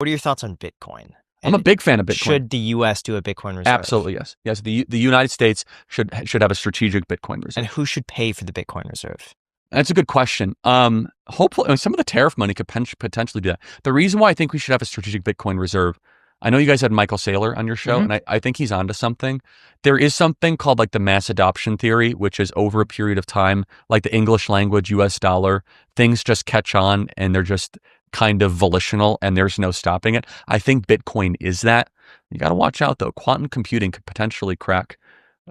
What are your thoughts on Bitcoin? I'm a big fan of Bitcoin. Should the U.S. do a Bitcoin reserve? Absolutely, yes. Yes, the United States should have a strategic Bitcoin reserve. And who should pay for the Bitcoin reserve? That's a good question. Hopefully, some of the tariff money could potentially do that. The reason why I think we should have a strategic Bitcoin reserve, I know you guys had Michael Saylor on your show, and I think he's onto something. There is something called like the mass adoption theory, which is over a period of time, like the English language, US dollar, things just catch on and they're just kind of volitional and there's no stopping it. I think Bitcoin is that. You got to watch out though. Quantum computing could potentially crack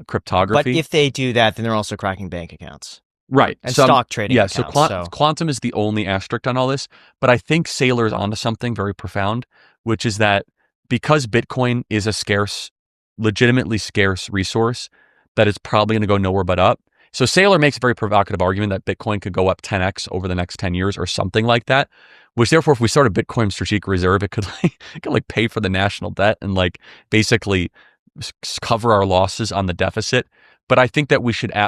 cryptography. But if they do that, then they're also cracking bank accounts. Right. And stock trading accounts. So quantum is the only asterisk on all this. But I think Saylor is onto something very profound, which is that because Bitcoin is a legitimately scarce resource, that is probably going to go nowhere but up. So Saylor makes a very provocative argument that Bitcoin could go up 10x over the next 10 years or something like that, which therefore, if we start a Bitcoin strategic reserve, it could like pay for the national debt and like basically cover our losses on the deficit. But I think that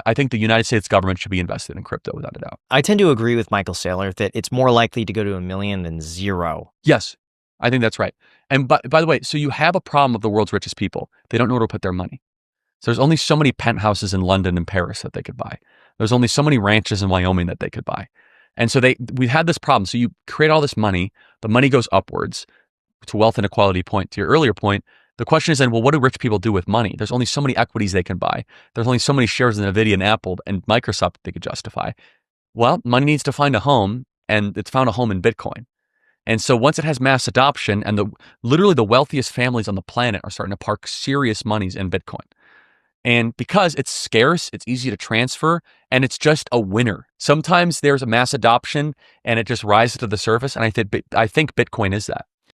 I think the United States government should be invested in crypto without a doubt. I tend to agree with Michael Saylor that it's more likely to go to 1 million than 0. Yes, I think that's right. And by the way, so you have a problem of the world's richest people. They don't know where to put their money. So there's only so many penthouses in London and Paris that they could buy. There's only so many ranches in Wyoming that they could buy. And so we had this problem. So you create all this money, the money goes upwards to wealth inequality point. To your earlier point, the question is then, well, what do rich people do with money? There's only so many equities they can buy. There's only so many shares in NVIDIA and Apple and Microsoft they could justify. Well, money needs to find a home, and it's found a home in Bitcoin. And so once it has mass adoption, and literally the wealthiest families on the planet are starting to park serious monies in Bitcoin. And because it's scarce, it's easy to transfer, and it's just a winner. Sometimes there's a mass adoption and it just rises to the surface. And I think Bitcoin is that.